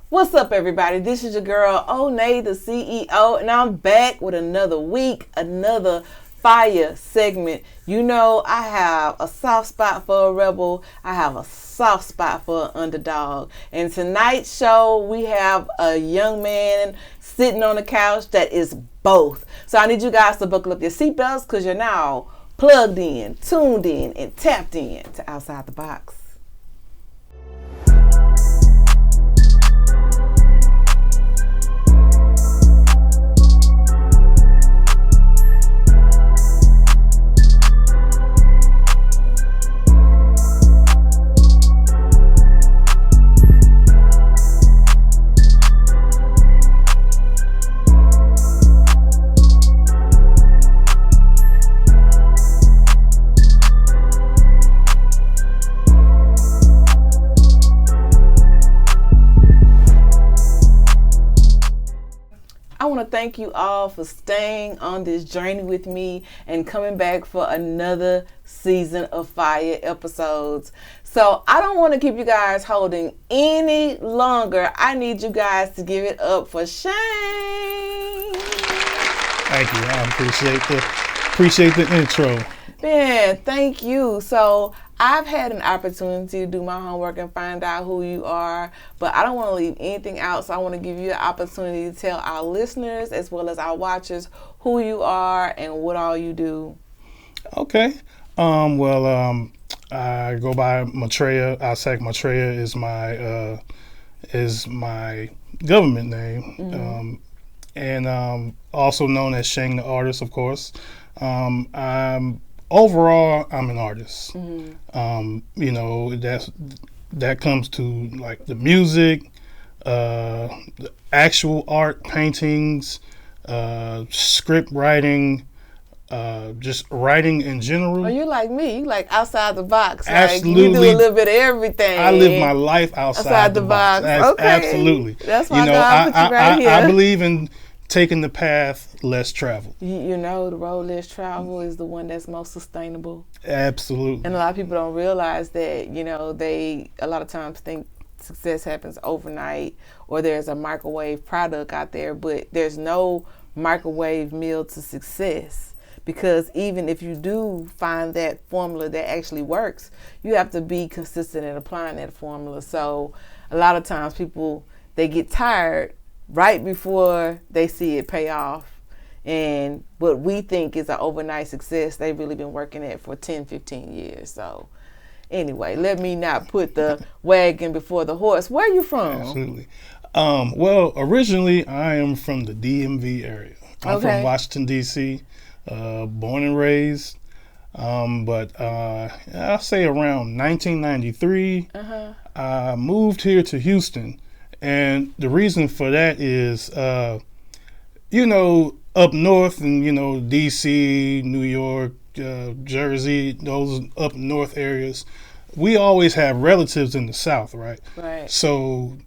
What's up, everybody? This is your girl, Onney the CEO, and I'm back with another week, another fire segment. You know, I have a soft spot for a rebel. I have a soft spot for an underdog. And tonight's show, we have a young man sitting on the couch that is both. So I need you guys to buckle up your seatbelts because you're now plugged in, tuned in, and tapped in to Outside the Box. I want to thank you all for staying on this journey with me and coming back for another season of fire episodes. So I don't want to keep you guys holding any longer. I need you guys to give it up for Shang. Thank you. I appreciate the intro. Man, thank you. So I've had an opportunity to do my homework and find out who you are, but I don't want to leave anything out. So I want to give you an opportunity to tell our listeners as well as our watchers who you are and what all you do. Okay. I go by Maitreya Ahsekh. Maitreya is my government name, and also known as Shang the artist, of course. Overall, I'm an artist. You know, that comes to like the music, the actual art, paintings, script writing, just writing in general. Oh, you like me? You like outside the box? Absolutely. Like you do a little bit of everything. I live my life outside the box. Okay. Absolutely. That's why God put you right here. I believe in taking the path less traveled. You know, the road less traveled is the one that's most sustainable. Absolutely. And a lot of people don't realize that, you know, they a lot of times think success happens overnight or there's a microwave product out there, but there's no microwave meal to success. Because even if you do find that formula that actually works, you have to be consistent in applying that formula. So a lot of times people, they get tired right before they see it pay off. And what we think is an overnight success, they've really been working at for 10, 15 years. So anyway, let me not put the wagon before the horse. Where are you from? Absolutely. Well, originally I am from the DMV area. I'm from Washington D.C, born and raised. But I'll say around 1993, I moved here to Houston. And the reason for that is, you know, up north and, you know, D.C., New York, Jersey, those up north areas, we always have relatives in the South, right? Right. So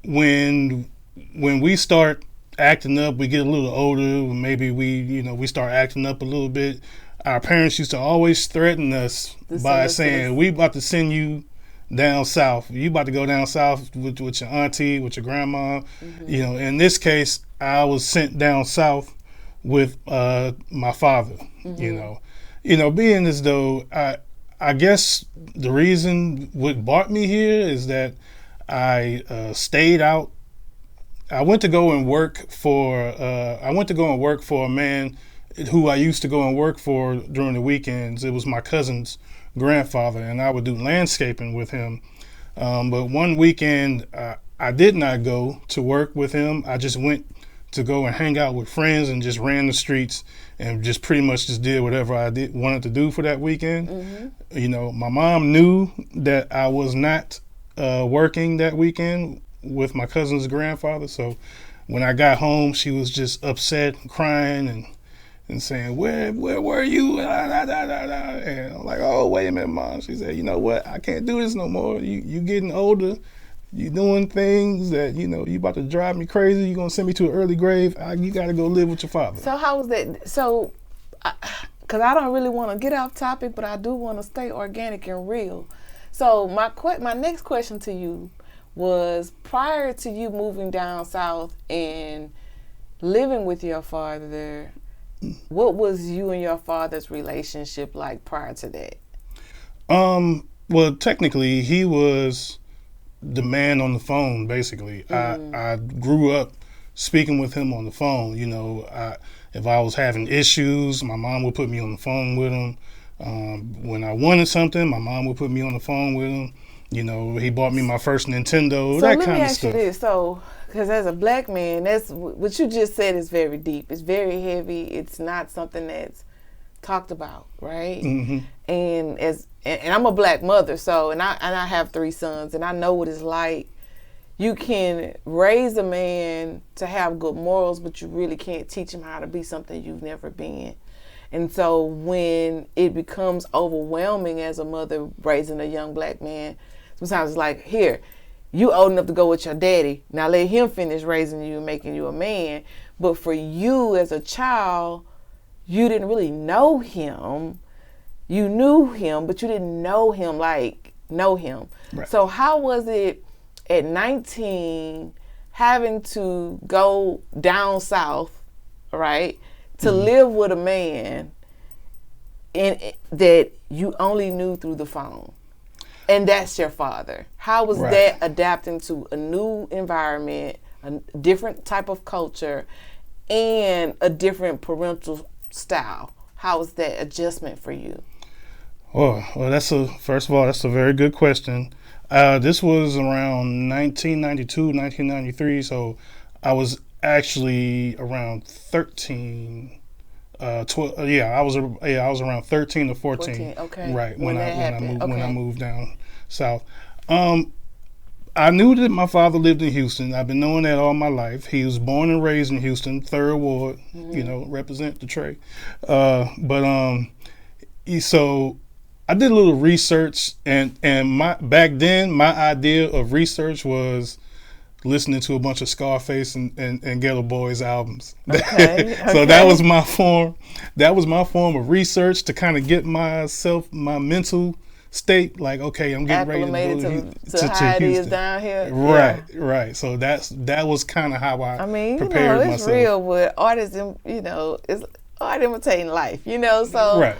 when we start acting up, we get a little older, maybe we start acting up a little bit, our parents used to always threaten us by saying, we about to send you down south. You about to go down south with your auntie, with your grandma. You know, in this case, I was sent down south with my father. You know, being as though I guess the reason what brought me here is that I stayed out. I went to go and work for a man who I used to go and work for during the weekends. It was my cousin's grandfather, and I would do landscaping with him. But one weekend, I did not go to work with him. I just went to go and hang out with friends and just ran the streets and just pretty much just did whatever I wanted to do for that weekend. You know, my mom knew that I was not working that weekend with my cousin's grandfather. So when I got home, she was just upset, crying, and saying, where were you? And I'm like, oh, wait a minute, Mom. She said, you know what? I can't do this no more. You getting older. You doing things that, you know, you about to drive me crazy. You going to send me to an early grave. You got to go live with your father. So how was that? So, because I don't really want to get off topic, but I do want to stay organic and real. So my next question to you, was prior to you moving down south and living with your father, what was you and your father's relationship like prior to that? Well, technically, he was the man on the phone, basically. I grew up speaking with him on the phone. You know, if I was having issues, my mom would put me on the phone with him. When I wanted something, my mom would put me on the phone with him. You know, he bought me my first Nintendo, that kind of stuff. So let me ask you this. So, because as a black man, that's what you just said is very deep. It's very heavy. It's not something that's talked about, right? Mm-hmm. And I'm a black mother, so and I have 3 sons, and I know what it's like. You can raise a man to have good morals, but you really can't teach him how to be something you've never been. And so when it becomes overwhelming as a mother raising a young black man, sometimes it's like, here, you old enough to go with your daddy. Now let him finish raising you and making you a man. But for you as a child, you didn't really know him. You knew him, but you didn't know him like know him. Right. So how was it at 19 having to go down south, right, to live with a man that you only knew through the phone? And that's your father. How was that adapting to a new environment, a different type of culture, and a different parental style? How was that adjustment for you? Well, first of all, that's a very good question. This was around 1992, 1993, so I was actually around 13. I was around 13 or 14. Okay. Right, when I moved down south. I knew that my father lived in Houston. I've been knowing that all my life. He was born and raised in Houston, 3rd Ward, you know, represent the Trey. So I did a little research, and back then my idea of research was listening to a bunch of Scarface and Ghetto Boys albums. Okay. So that was my form. That was my form of research to kind of get my mental state, like, okay, I'm getting ready to go to how it is down here. Right. So that was kind of how I it's prepared myself. real, but artists, it's art imitating life, so. Right.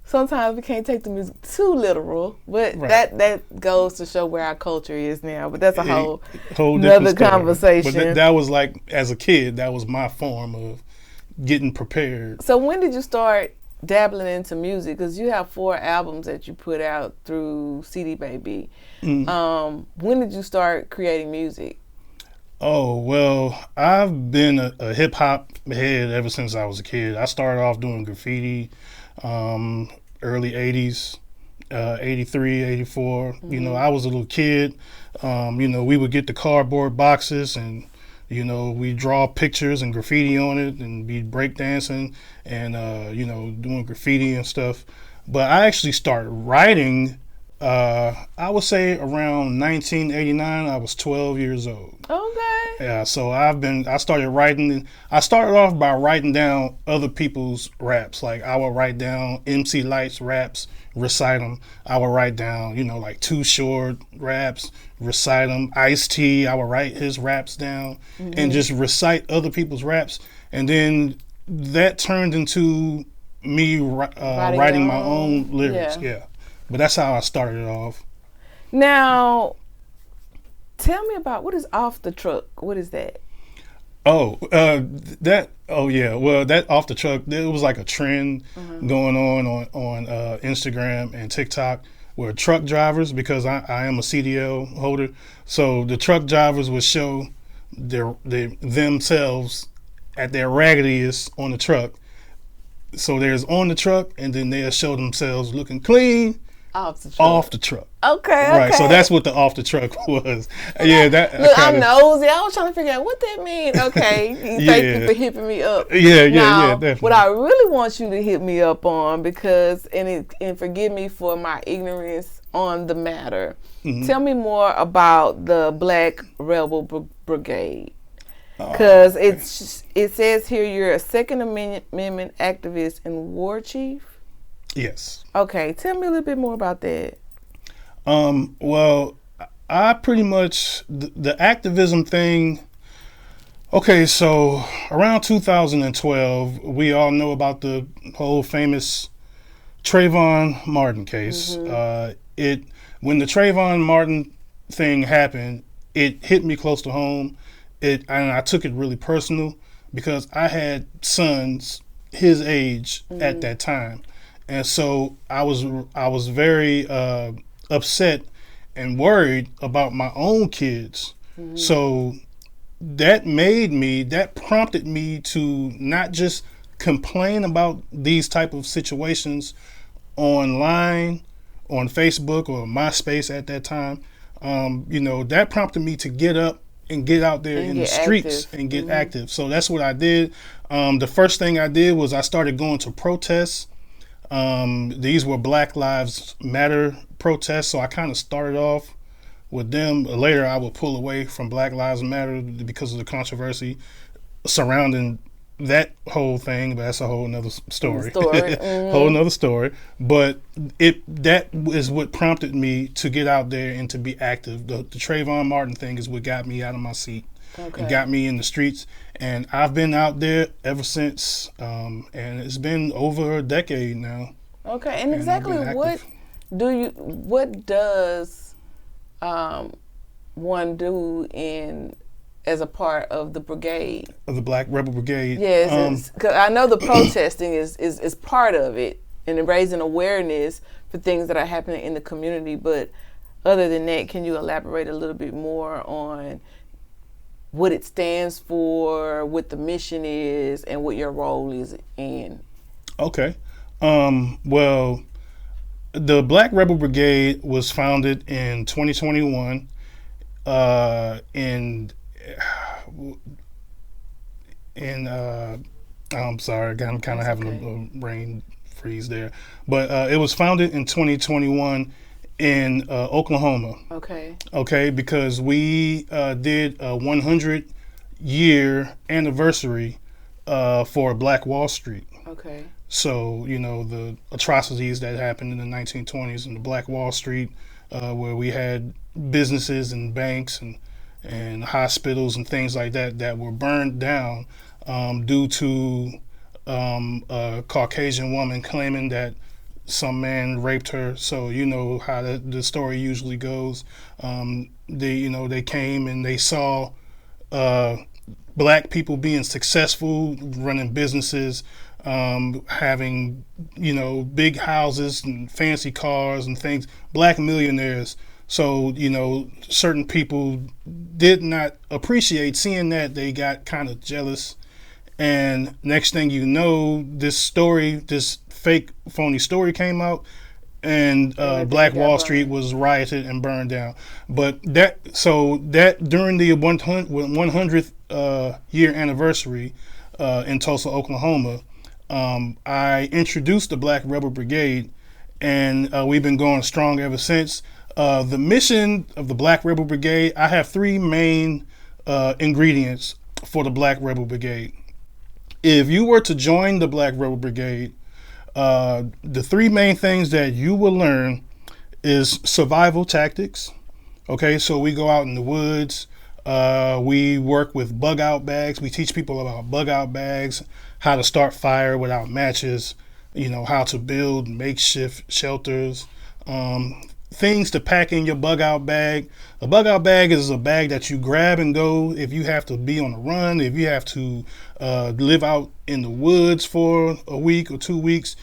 Sometimes we can't take the music too literal, but that goes to show where our culture is now. But that's a whole another conversation. But that was like, as a kid, that was my form of getting prepared. So when did you start dabbling into music? Because you have 4 albums that you put out through CD Baby. When did you start creating music? Oh, well, I've been a hip hop head ever since I was a kid. I started off doing graffiti. Early 80s, 83, 84. You know, I was a little kid. We would get the cardboard boxes and, we draw pictures and graffiti on it and be breakdancing and, doing graffiti and stuff. But I actually started writing, I would say around 1989. I was 12 years old. Okay. Yeah, so I started writing. I started off by writing down other people's raps. Like, I would write down MC Light's raps, recite them. I would write down, like Too Short raps, recite them. Ice-T, I would write his raps down and just recite other people's raps. And then that turned into me writing my own lyrics. Yeah. But that's how I started it off. Now, tell me about, what is Off the Truck? What is that? Well, that Off the Truck, it was like a trend going on Instagram and TikTok, where truck drivers, because I am a CDL holder, so the truck drivers would show themselves at their raggediest on the truck. So there's on the truck, and then they'll show themselves looking clean off the truck. Okay. Right. So that's what the Off the Truck was. Yeah. Look, I'm nosy. I was trying to figure out what that means. Okay. Thank you for hipping me up. Yeah. Definitely. What I really want you to hit me up on, because and forgive me for my ignorance on the matter. Tell me more about the Black Rebel Brigade. Because it says here you're a Second Amendment activist and war chief. Yes. Okay, tell me a little bit more about that. Well, I pretty much the activism thing. Okay, so around 2012, we all know about the whole famous Trayvon Martin case. It when the Trayvon Martin thing happened, it hit me close to home. And I took it really personal because I had sons his age at that time, and so I was very upset and worried about my own kids. So that prompted me to not just complain about these type of situations online, on Facebook or MySpace at that time. That prompted me to get up and get out there in the streets and get active. So that's what I did. The first thing I did was I started going to protests. These were Black Lives Matter protests, so I kind of started off with them. Later, I would pull away from Black Lives Matter because of the controversy surrounding that whole thing, but that's a whole nother story. Whole nother story. But that is what prompted me to get out there and to be active. The Trayvon Martin thing is what got me out of my seat. It got me in the streets, and I've been out there ever since. And it's been over a decade now. Okay, and exactly what does one do as a part of the brigade? Of the Black Rebel Brigade. Yes, because I know the protesting is part of it and raising awareness for things that are happening in the community. But other than that, can you elaborate a little bit more on what it stands for, what the mission is, and what your role is in? Okay. Well, the Black Rebel Brigade was founded in 2021 I'm sorry, I'm kind of having a brain freeze there, but it was founded in 2021 in Oklahoma. Okay, because we did a 100-year anniversary for Black Wall Street. So, the atrocities that happened in the 1920s in the Black Wall Street, where we had businesses and banks and hospitals and things like that were burned down due to a Caucasian woman claiming that some man raped her. So you know how the story usually goes. They came and they saw Black people being successful, running businesses, having big houses and fancy cars and things, Black millionaires. So certain people did not appreciate seeing that. They got kind of jealous, and next thing you know, this fake phony story came out, and Black Wall Street was rioted and burned down. But that during the 100th year anniversary in Tulsa, Oklahoma, I introduced the Black Rebel Brigade, and we've been going strong ever since. The mission of the Black Rebel Brigade, I have three main ingredients for the Black Rebel Brigade. If you were to join the Black Rebel Brigade, the three main things that you will learn is survival tactics. Okay, so we go out in the woods. We work with bug out bags. We teach people about bug out bags, how to start fire without matches, how to build makeshift shelters, things to pack in your bug out bag. A bug out bag is a bag that you grab and go if you have to be on the run, if you have to live out in the woods for a week or 2 weeks.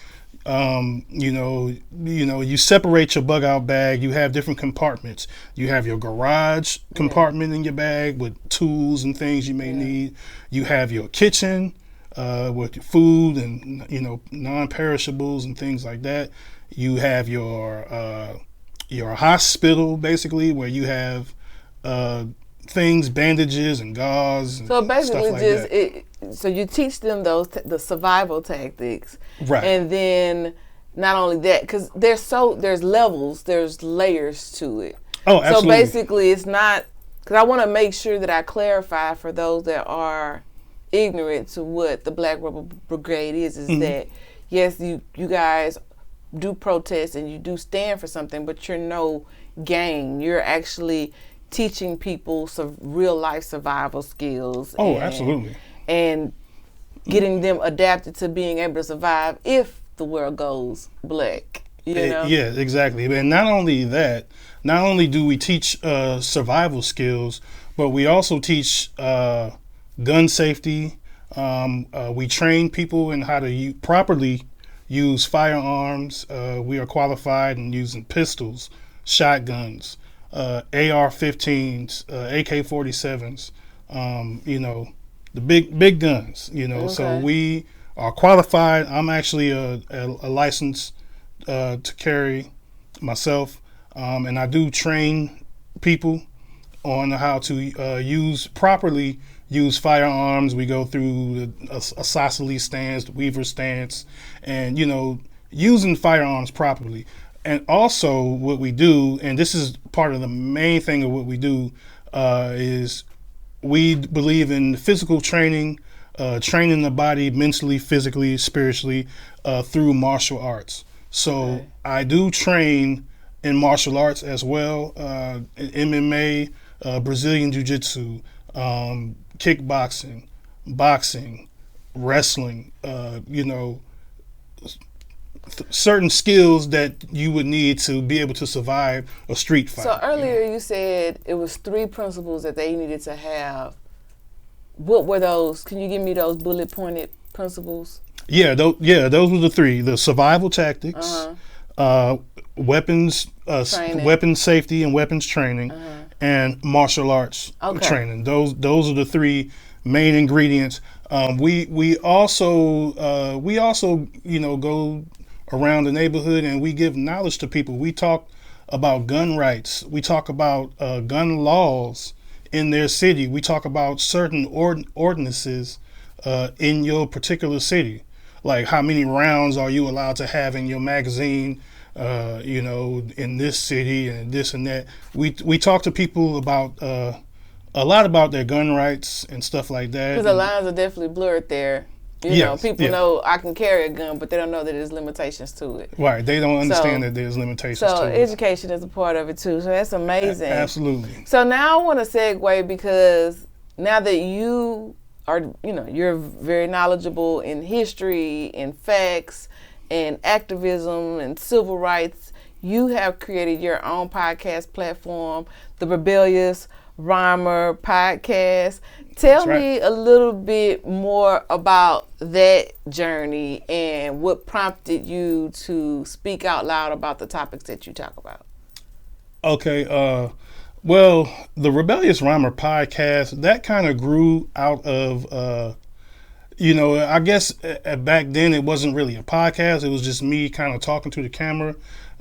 You separate your bug out bag. You have different compartments. You have your garage compartment in your bag with tools and things you may need. You have your kitchen with your food and non-perishables and things like that. You have your hospital, basically, where you have things, bandages and gauze and so basically stuff like that. So you teach them the survival tactics, right? And then not only that, because there's levels, there's layers to it. Oh, absolutely. So basically, it's not, because I want to make sure that I clarify for those that are ignorant to what the Black Rebel Brigade is that yes, you guys do protest and you do stand for something, but you're no gang. You're actually teaching people some real life survival skills. Oh, absolutely. And getting them adapted to being able to survive if the world goes black. You know? Yeah, exactly. And not only that, not only do we teach survival skills, but we also teach gun safety. We train people in how to properly use firearms. We are qualified in using pistols, shotguns, AR-15s, AK-47s, the big guns, Okay. So we are qualified. I'm actually a licensed to carry myself, and I do train people on how to properly use firearms. We go through a isosceles stance, the weaver stance, and using firearms properly. And also what we do, and this is part of the main thing of what we do, is we believe in physical training, training the body mentally, physically, spiritually, through martial arts. So Okay. I do train in martial arts as well, MMA, Brazilian Jiu-Jitsu, kickboxing, boxing, wrestling, certain skills that you would need to be able to survive a street fight. So earlier you said it was 3 principles that they needed to have. What were those? Can you give me those bullet pointed principles? Yeah, those were the 3: the survival tactics, weapons, weapons safety and weapons training, and martial arts training. Those are the 3 main ingredients. We also go around the neighborhood and we give knowledge to people. We talk about gun rights. We talk about gun laws in their city. We talk about certain ordinances in your particular city. Like how many rounds are you allowed to have in your magazine, in this city and this and that. We talk to people about a lot about their gun rights and stuff like that. Because the lines are definitely blurred there. People know I can carry a gun, but they don't know that there's limitations to it. Right, they don't understand that there's limitations to it. So education is a part of it too. So that's amazing. Absolutely. So now I want to segue, because now that you are, you're very knowledgeable in history, in facts, and activism, and civil rights, you have created your own podcast platform, the Rebellious Rhymer Podcast. Tell me a little bit more about that journey and what prompted you to speak out loud about the topics that you talk about. Okay, well, the Rebellious Rhymer Podcast, that kind of grew out of, I guess back then it wasn't really a podcast. It was just me kind of talking to the camera.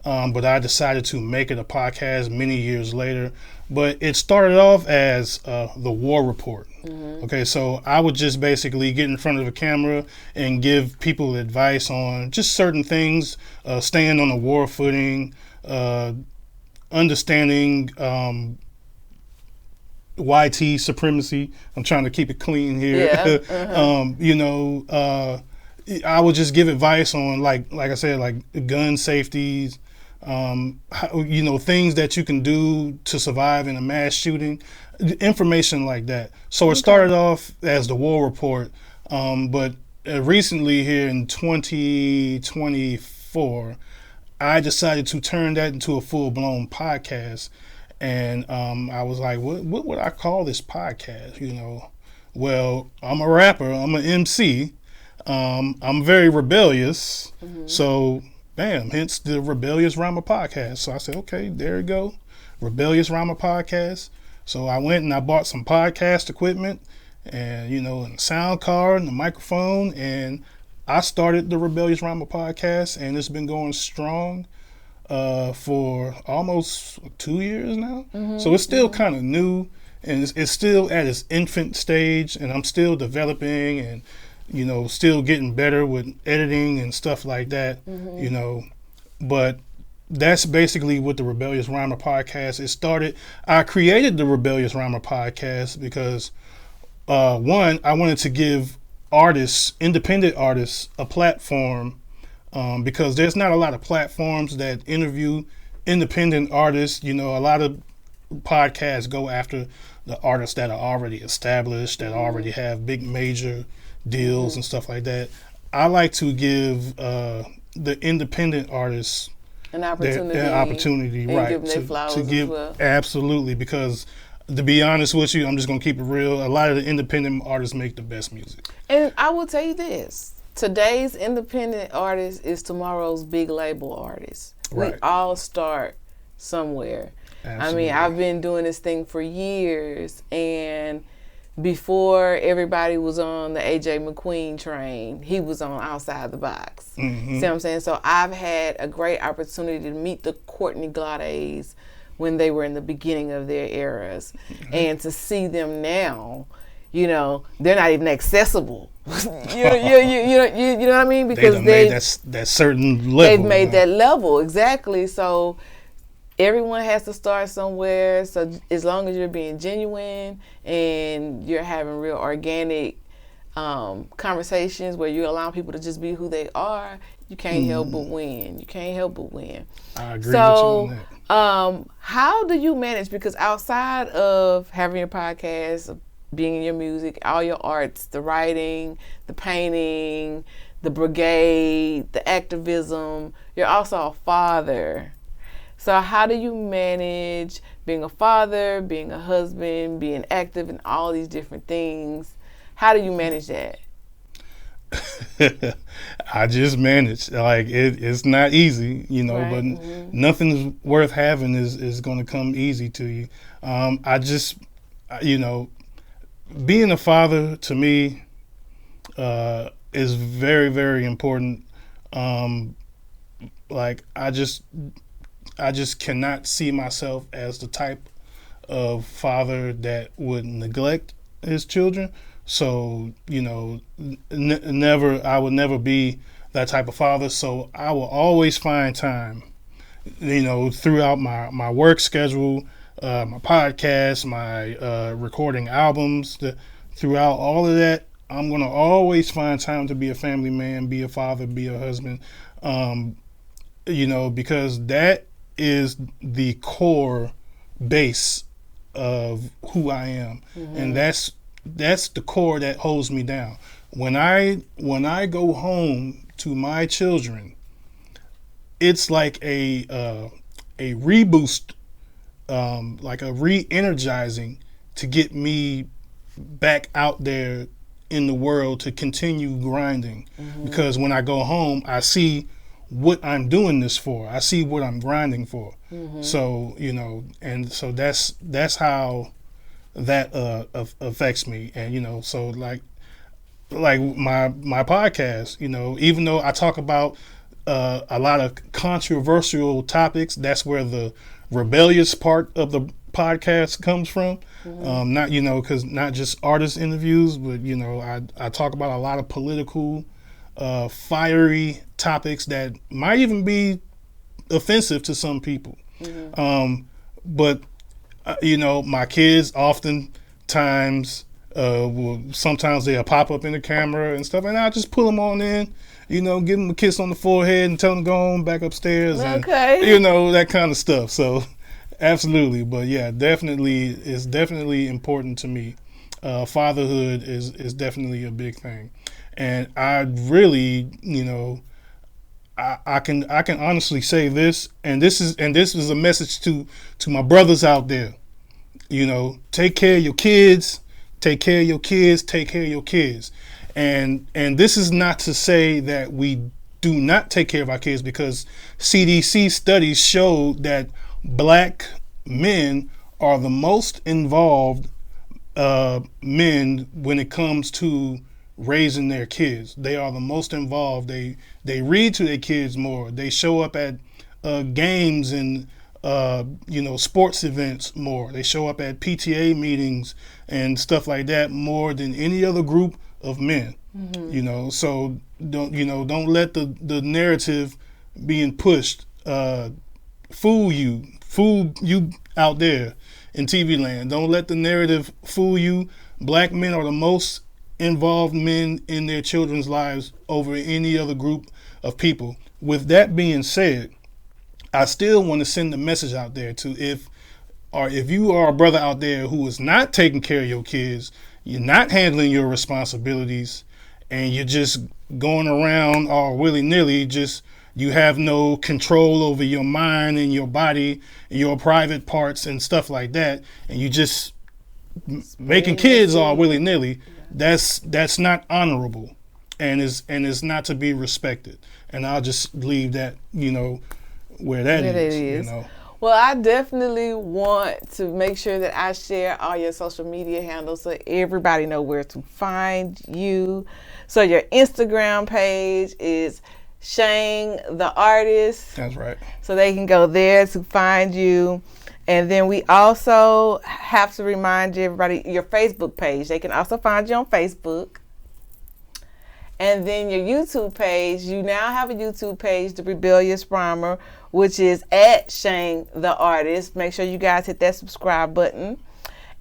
But I decided to make it a podcast many years later. But it started off as the War Report. Mm-hmm. Okay, so I would just basically get in front of a camera and give people advice on just certain things, staying on the war footing, understanding YT supremacy. I'm trying to keep it clean here. Yeah. I would just give advice on like I said, like gun safeties, things that you can do to survive in a mass shooting, information like that. So it started off as the War Report, but recently here in 2024, I decided to turn that into a full-blown podcast. And I was like, what would I call this podcast? Well, I'm a rapper, I'm an MC, I'm very rebellious, so bam, hence the Rebellious Rhymer Podcast. So I said, okay, there you go, Rebellious Rhymer Podcast. So I went and I bought some podcast equipment and, and a sound card and a microphone, and I started the Rebellious Rhymer Podcast, and it's been going strong for almost 2 years now. So it's still kind of new, and it's still at its infant stage, and I'm still developing and still getting better with editing and stuff like that, but that's basically what the Rebellious Rhymer Podcast I created the Rebellious Rhymer Podcast because one, I wanted to give independent artists a platform because there's not a lot of platforms that interview independent artists. A lot of podcasts go after the artists that are already established, that already have big major deals and stuff like that. I like to give the independent artists an opportunity, right? Give them their flowers to give as well. Absolutely, because to be honest with you, I'm just gonna keep it real. A lot of the independent artists make the best music. And I will tell you this: today's independent artist is tomorrow's big label artist. Right. We all start somewhere. Absolutely. I mean, I've been doing this thing for years, and before everybody was on the AJ McQueen train, he was on Outside the Box. Mm-hmm. See what I'm saying? So I've had a great opportunity to meet the Courtney Glades when they were in the beginning of their eras, and to see them now, they're not even accessible. you know what I mean? Because they made that certain level. They've made that level, exactly. So everyone has to start somewhere. So as long as you're being genuine and you're having real organic conversations where you allow people to just be who they are, you can't help but win. You can't help but win. I agree with you on that. How do you manage? Because outside of having your podcast, being in your music, all your arts, the writing, the painting, the brigade, the activism, you're also a father. So how do you manage being a father, being a husband, being active in all these different things? How do you manage that? I just manage. Like it's not easy, Right. but nothing's worth having is going to come easy to you. I just, being a father to me is very, very important. Like I just cannot see myself as the type of father that would neglect his children. So, I would never be that type of father. So I will always find time, throughout my work schedule, my podcast, my recording albums, throughout all of that, I'm going to always find time to be a family man, be a father, be a husband, because that is the core base of who I am. And that's the core that holds me down. When I go home to my children, it's like a reboost, like a re-energizing to get me back out there in the world to continue grinding. Because when I go home, I see what I'm doing this for. I see what I'm grinding for. So, and so that's how that affects me. And so like my podcast, even though I talk about a lot of controversial topics, that's where the rebellious part of the podcast comes from. Not because not just artist interviews, but I talk about a lot of political fiery topics that might even be offensive to some people. But my kids oftentimes sometimes they'll pop up in the camera and stuff, and I'll just pull them on in, give them a kiss on the forehead and tell them to go on back upstairs. Okay. And that kind of stuff. So absolutely. But yeah, it's definitely important to me. Fatherhood is definitely a big thing. And I really, I can honestly say this, and this is a message to my brothers out there. Take care of your kids, take care of your kids, take care of your kids. And this is not to say that we do not take care of our kids, because CDC studies show that Black men are the most involved men when it comes to raising their kids. They are the most involved. They read to their kids more. They show up at games and sports events more. They show up at PTA meetings and stuff like that more than any other group of men. So don't let the narrative being pushed fool you out there in TV land. Don't let the narrative fool you. Black men are the most involved men in their children's lives over any other group of people. With that being said, I still want to send the message out there to if you are a brother out there who is not taking care of your kids, you're not handling your responsibilities, and you're just going around all willy-nilly, just you have no control over your mind and your body and your private parts and stuff like that, and you just making kids all willy-nilly, that's not honorable, and is not to be respected. And I'll just leave that, where that is. Well, I definitely want to make sure that I share all your social media handles so everybody know where to find you. So your Instagram page is Shang the artist. That's right. So they can go there to find you. And then we also have to remind you, everybody, your Facebook page. They can also find you on Facebook. And then your YouTube page, you now have a YouTube page, The Rebellious Rhymer, which is at Shang the artist. Make sure you guys hit that subscribe button.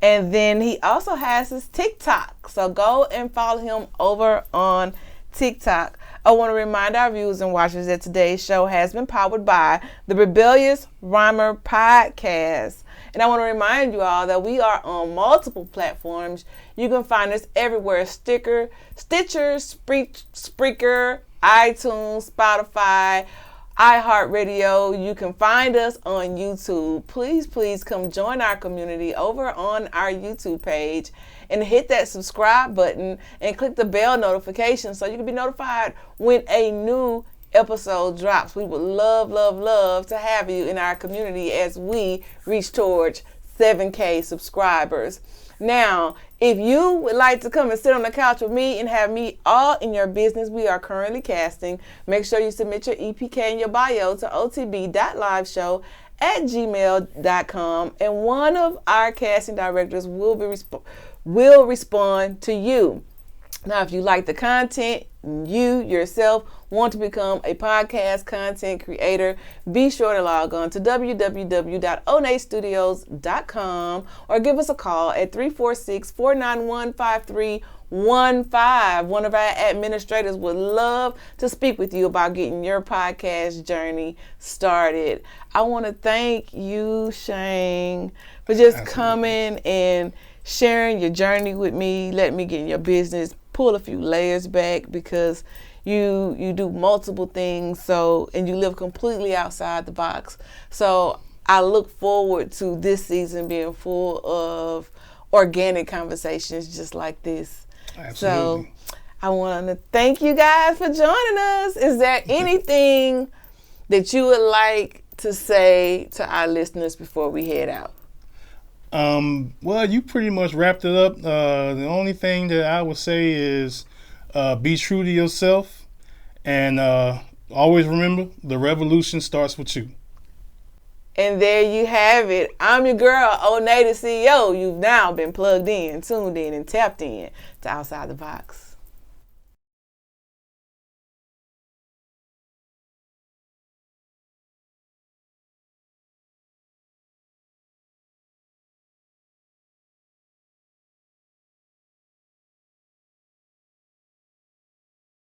And then he also has his TikTok. So go and follow him over on TikTok. I want to remind our viewers and watchers that today's show has been powered by the Rebellious Rhymer podcast. And I want to remind you all that we are on multiple platforms. You can find us everywhere: Stitcher, Spreaker, iTunes, Spotify, iHeartRadio. You can find us on YouTube. Please come join our community over on our YouTube page and hit that subscribe button and click the bell notification so you can be notified when a new episode drops. We would love to have you in our community as we reach towards 7K subscribers. Now, if you would like to come and sit on the couch with me and have me all in your business, we are currently casting. Make sure you submit your EPK and your bio to otb.liveshow@gmail.com, and one of our casting directors will respond to you. Now, if you like the content, you yourself want to become a podcast content creator, be sure to log on to www.onnaystudios.com or give us a call at 346-491-5315. One of our administrators would love to speak with you about getting your podcast journey started. I want to thank you, Shang, for just coming and sharing your journey with me, letting me get in your business, pull a few layers back, because you do multiple things, and you live completely outside the box. So I look forward to this season being full of organic conversations just like this. Absolutely. So I want to thank you guys for joining us. Is there anything that you would like to say to our listeners before we head out? Well, you pretty much wrapped it up. The only thing that I would say is be true to yourself, and always remember the revolution starts with you. And there you have it. I'm your girl, Onney the CEO. You've now been plugged in, tuned in, and tapped in to Outside the Box.